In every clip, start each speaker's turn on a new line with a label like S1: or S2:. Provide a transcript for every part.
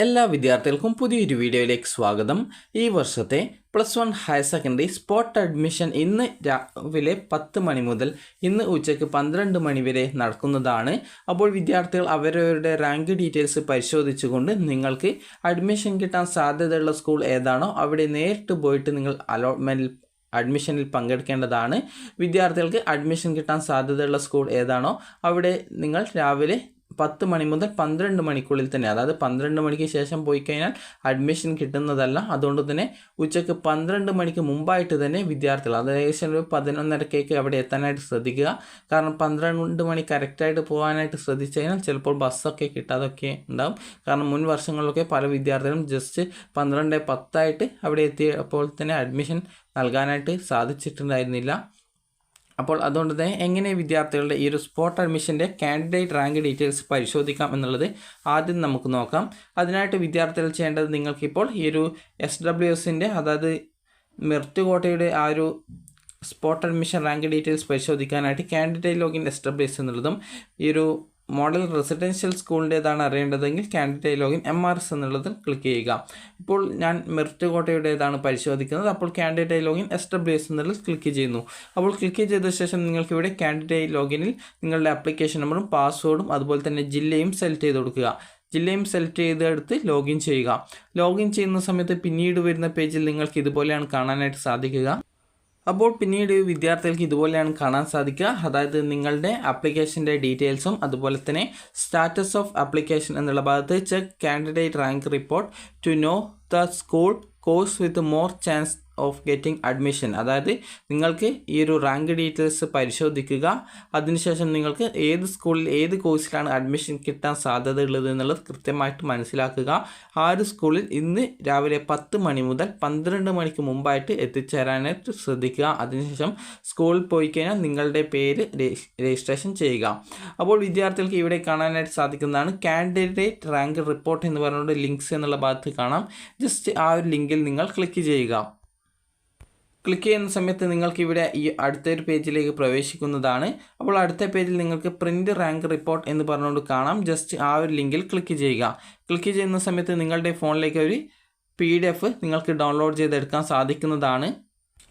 S1: എല്ലാ വിദ്യാർത്ഥികൾക്കും പുതിയൊരു വീഡിയോയിലേക്ക് സ്വാഗതം. ഈ വർഷത്തെ +1 ഹയർ സെക്കൻഡറി സ്പോട്ട് അഡ്മിഷൻ ഇന്ന് രാവിലെ 10 മണി മുതൽ ഇന്ന് ഉച്ചയ്ക്ക് 12 മണി വരെ നടക്കുന്നതാണ്. അപ്പോൾ വിദ്യാർത്ഥികൾ അവരവരുടെ റാങ്ക് ഡീറ്റെയിൽസ് പരിശോധിച്ചുകൊണ്ട് നിങ്ങൾക്ക് അഡ്മിഷൻ കിട്ടാൻ സാധ്യതയുള്ള സ്കൂൾ ഏതാണോ അവിടെ നേരിട്ട് പോയിട്ട് നിങ്ങൾ അഡ്മിഷനിൽ പങ്കെടുക്കേണ്ടതാണ്. വിദ്യാർത്ഥികൾക്ക് അഡ്മിഷൻ കിട്ടാൻ സാധ്യതയുള്ള സ്കൂൾ ഏതാണോ അവിടെ നിങ്ങൾ രാവിലെ 10 മണി മുതൽ 12 മണിക്കുള്ളിൽ തന്നെ, അതായത് 12 മണിക്ക് ശേഷം പോയി കഴിഞ്ഞാൽ അഡ്മിഷൻ കിട്ടുന്നതല്ല. അതുകൊണ്ട് തന്നെ ഉച്ചയ്ക്ക് 12 മണിക്ക് മുമ്പായിട്ട് തന്നെ വിദ്യാർത്ഥികൾ, അതായത് ഏകദേശം ഒരു 11:30 അവിടെ എത്താനായിട്ട് ശ്രദ്ധിക്കുക. കാരണം 12 മണി കറക്റ്റായിട്ട് പോകാനായിട്ട് ശ്രദ്ധിച്ചു കഴിഞ്ഞാൽ ചിലപ്പോൾ ബസ്സൊക്കെ കിട്ടാതൊക്കെ ഉണ്ടാകും. കാരണം മുൻ വർഷങ്ങളിലൊക്കെ പല വിദ്യാർത്ഥികളും ജസ്റ്റ് 12:10 അവിടെ എത്തിയപ്പോൾ തന്നെ അഡ്മിഷൻ നൽകാനായിട്ട് സാധിച്ചിട്ടുണ്ടായിരുന്നില്ല. അപ്പോൾ അതുകൊണ്ട് തന്നെ എങ്ങനെ വിദ്യാർത്ഥികളുടെ ഈ ഒരു സ്പോട്ട് അഡ്മിഷൻ്റെ കാൻഡിഡേറ്റ് റാങ്ക് ഡീറ്റെയിൽസ് പരിശോധിക്കാം എന്നുള്ളത് ആദ്യം നമുക്ക് നോക്കാം. അതിനായിട്ട് വിദ്യാർത്ഥികൾ ചെയ്യേണ്ടത്, നിങ്ങൾക്കിപ്പോൾ ഈ ഒരു SWSൻ്റെ, അതായത് മെറിറ്റ് കോട്ടയുടെ ആ ഒരു സ്പോട്ട് അഡ്മിഷൻ റാങ്ക് ഡീറ്റെയിൽസ് പരിശോധിക്കാനായിട്ട് കാൻഡിഡേറ്റ് ലോഗിൻ SWS എന്നുള്ളതും ഈ ഒരു മോഡൽ റെസിഡൻഷ്യൽ സ്കൂളിൻ്റേതാണ് അറിയേണ്ടതെങ്കിൽ കാൻഡിഡേറ്റ് ലോഗിൻ MRS എന്നുള്ളതിൽ ക്ലിക്ക് ചെയ്യുക. ഇപ്പോൾ ഞാൻ മെറിറ്റ് കോട്ടയുടേതാണ് പരിശോധിക്കുന്നത്. അപ്പോൾ കാൻഡിഡേറ്റ് ലോഗിൻ SWS എന്നുള്ളതിൽ ക്ലിക്ക് ചെയ്യുന്നു. അപ്പോൾ ക്ലിക്ക് ചെയ്ത ശേഷം നിങ്ങൾക്ക് ഇവിടെ കാൻഡിഡേറ്റ് ലോഗിനിൽ നിങ്ങളുടെ ആപ്ലിക്കേഷൻ നമ്പറും പാസ്വേഡും അതുപോലെ തന്നെ ജില്ലയും സെലക്ട് ചെയ്ത് കൊടുക്കുക. ജില്ലയും സെലക്ട് ചെയ്തെടുത്ത് ലോഗിൻ ചെയ്യുക. ലോഗിൻ ചെയ്യുന്ന സമയത്ത് പിന്നീട് വരുന്ന പേജിൽ നിങ്ങൾക്ക് ഇതുപോലെയാണ് കാണാനായിട്ട് സാധിക്കുക. അപ്പോൾ പിന്നീട് വിദ്യാർത്ഥികൾക്ക് ഇതുപോലെയാണ് കാണാൻ സാധിക്കുക. അതായത് നിങ്ങളുടെ ആപ്ലിക്കേഷൻ്റെ ഡീറ്റെയിൽസും അതുപോലെ തന്നെ സ്റ്റാറ്റസ് ഓഫ് ആപ്ലിക്കേഷൻ എന്നുള്ള ഭാഗത്ത് check candidate rank report to know the school course with more chance of getting admission. അതായത് നിങ്ങൾക്ക് ഈ ഒരു റാങ്ക് ഡീറ്റെയിൽസ് പരിശോധിക്കുക. അതിനുശേഷം നിങ്ങൾക്ക് ഏത് സ്കൂളിൽ ഏത് കോഴ്സിലാണ് അഡ്മിഷൻ കിട്ടാൻ സാധ്യത ഉള്ളത് എന്നുള്ളത് കൃത്യമായിട്ട് മനസ്സിലാക്കുക. ആ ഒരു സ്കൂളിൽ ഇന്ന് രാവിലെ 10 മണി മുതൽ 12 മണിക്ക് മുമ്പായിട്ട് എത്തിച്ചേരാനായിട്ട് ശ്രദ്ധിക്കുക. അതിനുശേഷം സ്കൂളിൽ പോയി കഴിഞ്ഞാൽ നിങ്ങളുടെ പേര് രജിസ്ട്രേഷൻ ചെയ്യുക. അപ്പോൾ വിദ്യാർത്ഥികൾക്ക് ഇവിടെ കാണാനായിട്ട് സാധിക്കുന്നതാണ് കാൻഡിഡേറ്റ് റാങ്ക് റിപ്പോർട്ട് എന്ന് പറഞ്ഞുകൊണ്ട് ലിങ്ക്സ് എന്നുള്ള ഭാഗത്ത് കാണാം. ജസ്റ്റ് ആ ഒരു ലിങ്കിൽ നിങ്ങൾ ക്ലിക്ക് ചെയ്യുക. ക്ലിക്ക് ചെയ്യുന്ന സമയത്ത് നിങ്ങൾക്ക് ഇവിടെ ഈ അടുത്തൊരു പേജിലേക്ക് പ്രവേശിക്കുന്നതാണ്. അപ്പോൾ അടുത്ത പേജിൽ നിങ്ങൾക്ക് പ്രിൻ്റ് റാങ്ക് റിപ്പോർട്ട് എന്ന് പറഞ്ഞുകൊണ്ട് കാണാം. ജസ്റ്റ് ആ ഒരു ലിങ്കിൽ ക്ലിക്ക് ചെയ്യുക. ക്ലിക്ക് ചെയ്യുന്ന സമയത്ത് നിങ്ങളുടെ ഫോണിലേക്ക് ഒരു PDF നിങ്ങൾക്ക് ഡൗൺലോഡ് ചെയ്തെടുക്കാൻ സാധിക്കുന്നതാണ്.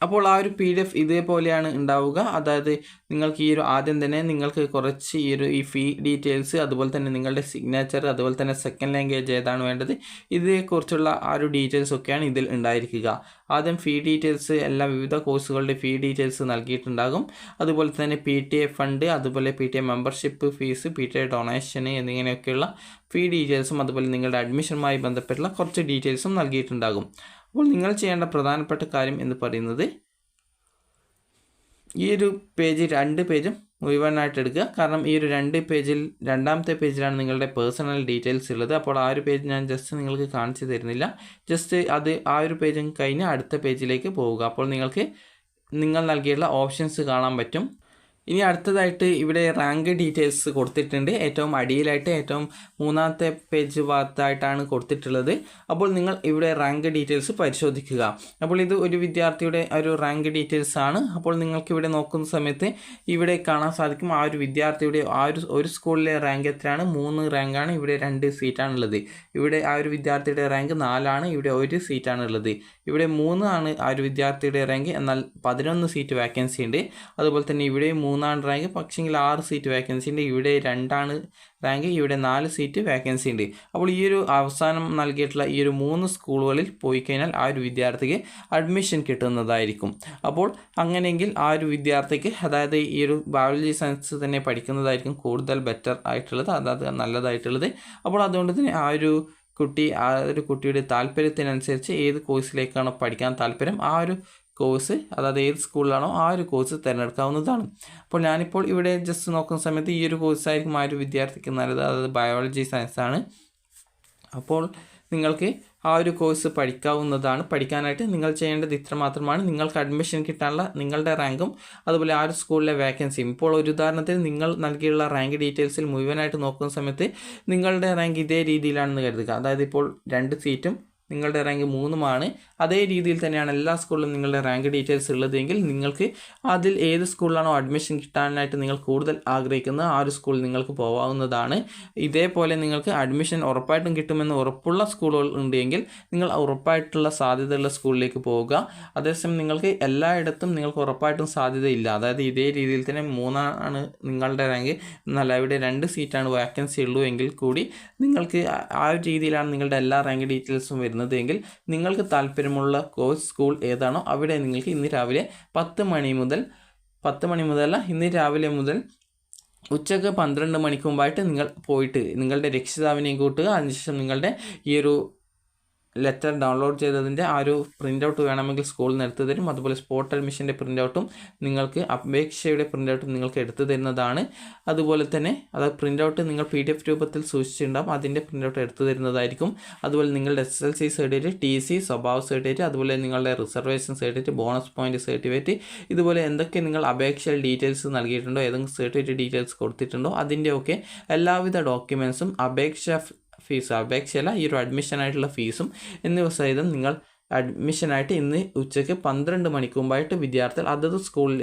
S1: അപ്പോൾ ആ ഒരു PDF ഇതേപോലെയാണ് ഉണ്ടാവുക. അതായത് നിങ്ങൾക്ക് ഈ ഒരു ആദ്യം തന്നെ നിങ്ങൾക്ക് കുറച്ച് ഈ ഫീ ഡീറ്റെയിൽസ്, അതുപോലെ തന്നെ നിങ്ങളുടെ സിഗ്നേച്ചർ, അതുപോലെ തന്നെ സെക്കൻഡ് ലാംഗ്വേജ് ഏതാണ് വേണ്ടത്, ഇതേക്കുറിച്ചുള്ള ആ ഒരു ഡീറ്റെയിൽസ് ഒക്കെയാണ് ഇതിൽ ഉണ്ടായിരിക്കുക. ആദ്യം ഫീ ഡീറ്റെയിൽസ്, എല്ലാ വിവിധ കോഴ്സുകളുടെ ഫീ ഡീറ്റെയിൽസ് നൽകിയിട്ടുണ്ടാകും. അതുപോലെ തന്നെ PTA ഫണ്ട്, അതുപോലെ PTA membership fees, PTA donation എന്നിങ്ങനെയൊക്കെയുള്ള ഫീ ഡീറ്റെയിൽസും അതുപോലെ നിങ്ങളുടെ അഡ്മിഷനുമായി ബന്ധപ്പെട്ടുള്ള കുറച്ച് ഡീറ്റെയിൽസും നൽകിയിട്ടുണ്ടാകും. അപ്പോൾ നിങ്ങൾ ചെയ്യേണ്ട പ്രധാനപ്പെട്ട കാര്യം എന്ന് പറയുന്നത്, ഈ ഒരു പേജ് 2 പേജും മുഴുവനായിട്ട് എടുക്കുക. കാരണം ഈ ഒരു 2 പേജിൽ രണ്ടാമത്തെ പേജിലാണ് നിങ്ങളുടെ പേഴ്സണൽ ഡീറ്റെയിൽസ് ഉള്ളത്. അപ്പോൾ ആ ഒരു പേജ് ഞാൻ ജസ്റ്റ് നിങ്ങൾക്ക് കാണിച്ചു തരുന്നില്ല. ജസ്റ്റ് ആ ഒരു പേജും കഴിഞ്ഞ് അടുത്ത പേജിലേക്ക് പോവുക. അപ്പോൾ നിങ്ങൾക്ക് നിങ്ങൾ നൽകിയിട്ടുള്ള ഓപ്ഷൻസ് കാണാൻ പറ്റും. ഇനി അടുത്തതായിട്ട് ഇവിടെ റാങ്ക് ഡീറ്റെയിൽസ് കൊടുത്തിട്ടുണ്ട്. ഏറ്റവും അടിയിലായിട്ട് ഏറ്റവും 3ാമത്തെ പേജ് ഭാഗത്തായിട്ടാണ് കൊടുത്തിട്ടുള്ളത്. അപ്പോൾ നിങ്ങൾ ഇവിടെ റാങ്ക് ഡീറ്റെയിൽസ് പരിശോധിക്കുക. അപ്പോൾ ഇത് ഒരു വിദ്യാർത്ഥിയുടെ ഒരു റാങ്ക് ഡീറ്റെയിൽസ് ആണ്. അപ്പോൾ നിങ്ങൾക്ക് ഇവിടെ നോക്കുന്ന സമയത്ത് ഇവിടെ കാണാൻ സാധിക്കും ആ ഒരു വിദ്യാർത്ഥിയുടെ ഒരു സ്കൂളിലെ റാങ്ക് എത്രയാണ്. 3 റാങ്കാണ്. ഇവിടെ 2 സീറ്റാണുള്ളത്. ഇവിടെ ആ ഒരു വിദ്യാർത്ഥിയുടെ റാങ്ക് 4 ആണ്. ഇവിടെ 1 സീറ്റാണുള്ളത്. ഇവിടെ 3 ആണ് ആ ഒരു വിദ്യാർത്ഥിയുടെ റാങ്ക്. എന്നാൽ 11 സീറ്റ് വേക്കൻസി ഉണ്ട്. അതുപോലെ തന്നെ ഇവിടെ 3 റാങ്ക്, പക്ഷെങ്കിൽ 6 സീറ്റ് വേക്കൻസി ഉണ്ട്. ഇവിടെ 2 റാങ്ക്, ഇവിടെ 4 സീറ്റ് വേക്കൻസി ഉണ്ട്. അപ്പോൾ ഈ ഒരു അവസാനം നൽകിയിട്ടുള്ള ഈ ഒരു 3 സ്കൂളുകളിൽ പോയി കഴിഞ്ഞാൽ ആ ഒരു വിദ്യാർത്ഥിക്ക് അഡ്മിഷൻ കിട്ടുന്നതായിരിക്കും. അപ്പോൾ അങ്ങനെയെങ്കിൽ ആ ഒരു വിദ്യാർത്ഥിക്ക്, അതായത് ഈ ഒരു ബയോളജി സയൻസ് തന്നെ പഠിക്കുന്നതായിരിക്കും കൂടുതൽ ബെറ്റർ ആയിട്ടുള്ളത്, അതായത് നല്ലതായിട്ടുള്ളത്. അപ്പോൾ അതുകൊണ്ട് തന്നെ ആ ഒരു കുട്ടിയുടെ താല്പര്യത്തിനനുസരിച്ച് ഏത് കോഴ്സിലേക്കാണോ പഠിക്കാൻ താല്പര്യം ആ ഒരു കോഴ്സ്, അതായത് ഏത് സ്കൂളിലാണോ ആ ഒരു കോഴ്സ് തിരഞ്ഞെടുക്കാവുന്നതാണ്. അപ്പോൾ ഞാനിപ്പോൾ ഇവിടെ ജസ്റ്റ് നോക്കുന്ന സമയത്ത് ഈ ഒരു കോഴ്സായിരിക്കും ആ ഒരു വിദ്യാർത്ഥിക്ക് നല്ലത്, അതായത് ബയോളജി സയൻസ് ആണ്. അപ്പോൾ നിങ്ങൾക്ക് ആ ഒരു കോഴ്സ് പഠിക്കാവുന്നതാണ്. പഠിക്കാനായിട്ട് നിങ്ങൾ ചെയ്യേണ്ടത് ഇത്ര മാത്രമാണ്. നിങ്ങൾക്ക് അഡ്മിഷൻ കിട്ടാനുള്ള നിങ്ങളുടെ റാങ്കും അതുപോലെ ആ ഒരു സ്കൂളിലെ വേക്കൻസിയും. ഇപ്പോൾ ഒരു ഉദാഹരണത്തിന് നിങ്ങൾ നൽകിയുള്ള റാങ്ക് ഡീറ്റെയിൽസിൽ മുഴുവനായിട്ട് നോക്കുന്ന സമയത്ത് നിങ്ങളുടെ റാങ്ക് ഇതേ രീതിയിലാണെന്ന് കരുതുക. അതായത് ഇപ്പോൾ 2 സീറ്റും നിങ്ങളുടെ റാങ്ക് 3 അതേ രീതിയിൽ തന്നെയാണ് എല്ലാ സ്കൂളിലും നിങ്ങളുടെ റാങ്ക് ഡീറ്റെയിൽസ് ഉള്ളതെങ്കിൽ നിങ്ങൾക്ക് അതിൽ ഏത് സ്കൂളിലാണോ അഡ്മിഷൻ കിട്ടാനായിട്ട് നിങ്ങൾ കൂടുതൽ ആഗ്രഹിക്കുന്നത് ആ ഒരു സ്കൂളിൽ നിങ്ങൾക്ക് പോകാവുന്നതാണ്. ഇതേപോലെ നിങ്ങൾക്ക് അഡ്മിഷൻ ഉറപ്പായിട്ടും കിട്ടുമെന്ന് ഉറപ്പുള്ള സ്കൂളുകൾ ഉണ്ടെങ്കിൽ നിങ്ങൾ ഉറപ്പായിട്ടുള്ള സാധ്യതയുള്ള സ്കൂളിലേക്ക് പോവുക. അതേസമയം നിങ്ങൾക്ക് എല്ലായിടത്തും നിങ്ങൾക്ക് ഉറപ്പായിട്ടും സാധ്യതയില്ല, അതായത് ഇതേ രീതിയിൽ തന്നെ 3 നിങ്ങളുടെ റാങ്ക്, എന്നാൽ അവിടെ 2 സീറ്റാണ് വാക്കൻസി ഉള്ളൂ എങ്കിൽ കൂടി നിങ്ങൾക്ക് ആ ഒരു രീതിയിലാണ് നിങ്ങളുടെ എല്ലാ റാങ്ക് ഡീറ്റെയിൽസും വരുന്നത് എങ്കിൽ നിങ്ങൾക്ക് താല്പര്യമുള്ള കോഴ്സ് സ്കൂൾ ഏതാണോ അവിടെ നിങ്ങൾക്ക് ഇന്ന് രാവിലെ 10 മണി മുതൽ ഇന്ന് രാവിലെ മുതൽ ഉച്ചക്ക് 12 മണിക്ക് മുമ്പായിട്ട് നിങ്ങൾ പോയിട്ട് നിങ്ങളുടെ രക്ഷിതാവിനെയും കൂട്ടുക. അതിനുശേഷം നിങ്ങളുടെ ഈ ഒരു ലെറ്റർ ഡൗൺലോഡ് ചെയ്തതിൻ്റെ ആ ഒരു പ്രിൻ്റ് ഔട്ട് വേണമെങ്കിൽ സ്കൂളിൽ നിന്ന് എടുത്തു തരും. അതുപോലെ സ്പോട്ട് അഡ്മിഷൻ്റെ പ്രിൻ്റ് ഔട്ടും നിങ്ങൾക്ക് അപേക്ഷയുടെ പ്രിൻ്റ് ഔട്ടും നിങ്ങൾക്ക് എടുത്തു തരുന്നതാണ്. അതുപോലെ തന്നെ അത് പ്രിൻ്റ് ഔട്ട് നിങ്ങൾ PDF രൂപത്തിൽ സൂക്ഷിച്ചിട്ടുണ്ടാകും, അതിൻ്റെ പ്രിൻ്റ് ഔട്ട് എടുത്തു തരുന്നതായിരിക്കും. അതുപോലെ നിങ്ങളുടെ SSLC സർട്ടിഫിക്കറ്റ്, TC, സ്വഭാവ സർട്ടിഫിക്കറ്റ്, അതുപോലെ നിങ്ങളുടെ reservation certificate, bonus point certificate, ഇതുപോലെ എന്തൊക്കെ നിങ്ങൾ അപേക്ഷയിൽ ഡീറ്റെയിൽസ് നൽകിയിട്ടുണ്ടോ, ഏതെങ്കിലും സർട്ടിഫിക്കറ്റ് ഡീറ്റെയിൽസ് കൊടുത്തിട്ടുണ്ടോ അതിൻ്റെയൊക്കെ എല്ലാവിധ ഡോക്യുമെൻസും അപേക്ഷയല്ല ഈ ഒരു അഡ്മിഷനായിട്ടുള്ള ഫീസും എന്നിവ സഹിതം നിങ്ങൾ അഡ്മിഷനായിട്ട് ഇന്ന് ഉച്ചയ്ക്ക് 12 മണിക്ക് മുമ്പായിട്ട് വിദ്യാർത്ഥികൾ അതത് സ്കൂളിൽ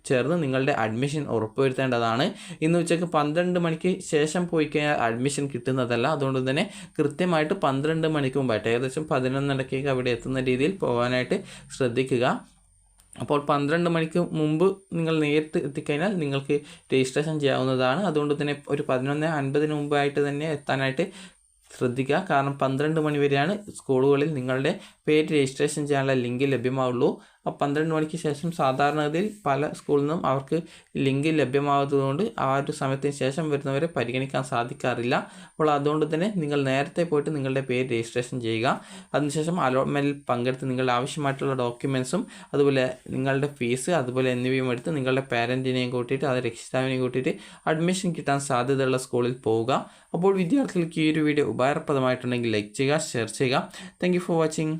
S1: ചേർന്ന് നിങ്ങളുടെ അഡ്മിഷൻ ഉറപ്പുവരുത്തേണ്ടതാണ്. ഇന്ന് ഉച്ചയ്ക്ക് 12 മണിക്ക് ശേഷം പോയി കഴിഞ്ഞാൽ അഡ്മിഷൻ കിട്ടുന്നതല്ല. അതുകൊണ്ട് തന്നെ കൃത്യമായിട്ട് 12 മണിക്ക് മുമ്പായിട്ട് ഏകദേശം 11:30 അവിടെ എത്തുന്ന രീതിയിൽ പോകാനായിട്ട് ശ്രദ്ധിക്കുക. അപ്പോൾ 12 മണിക്ക് മുമ്പ് നിങ്ങൾ നേരിട്ട് എത്തിക്കഴിഞ്ഞാൽ നിങ്ങൾക്ക് രജിസ്ട്രേഷൻ ചെയ്യാവുന്നതാണ്. അതുകൊണ്ട് തന്നെ ഒരു 11:50 മുമ്പായിട്ട് തന്നെ എത്താനായിട്ട് ശ്രദ്ധിക്കുക. കാരണം 12 മണി വരെയാണ് സ്കൂളുകളിൽ നിങ്ങളുടെ പേര് രജിസ്ട്രേഷൻ ചെയ്യാനുള്ള ലിങ്ക് ലഭ്യമാവുള്ളൂ. അപ്പോൾ 12 മണിക്ക് ശേഷം സാധാരണഗതിയിൽ പല സ്കൂളിൽ നിന്നും അവർക്ക് ലിങ്ക് ലഭ്യമാകുന്നതുകൊണ്ട് ആ ഒരു സമയത്തിന് ശേഷം വരുന്നവരെ പരിഗണിക്കാൻ സാധിക്കാറില്ല. അപ്പോൾ അതുകൊണ്ട് തന്നെ നിങ്ങൾ നേരത്തെ പോയിട്ട് നിങ്ങളുടെ പേര് രജിസ്ട്രേഷൻ ചെയ്യുക. അതിനുശേഷം അലോട്ട്മെൻറ്റിൽ പങ്കെടുത്ത് നിങ്ങളുടെ ആവശ്യമായിട്ടുള്ള ഡോക്യുമെൻറ്റ്സും അതുപോലെ നിങ്ങളുടെ ഫീസ് അതുപോലെ എന്നിവയും എടുത്ത് നിങ്ങളുടെ പാരൻറ്റിനെയും കൂട്ടിയിട്ട് അത് രക്ഷിതാവിനെയും കൂട്ടിയിട്ട് അഡ്മിഷൻ കിട്ടാൻ സാധ്യതയുള്ള സ്കൂളിൽ പോവുക. അപ്പോൾ വിദ്യാർത്ഥികൾക്ക് ഈ ഒരു വീഡിയോ ഉപകാരപ്രദമായിട്ടുണ്ടെങ്കിൽ ലൈക്ക് ചെയ്യുക, ഷെയർ ചെയ്യുക. Thank you for watching.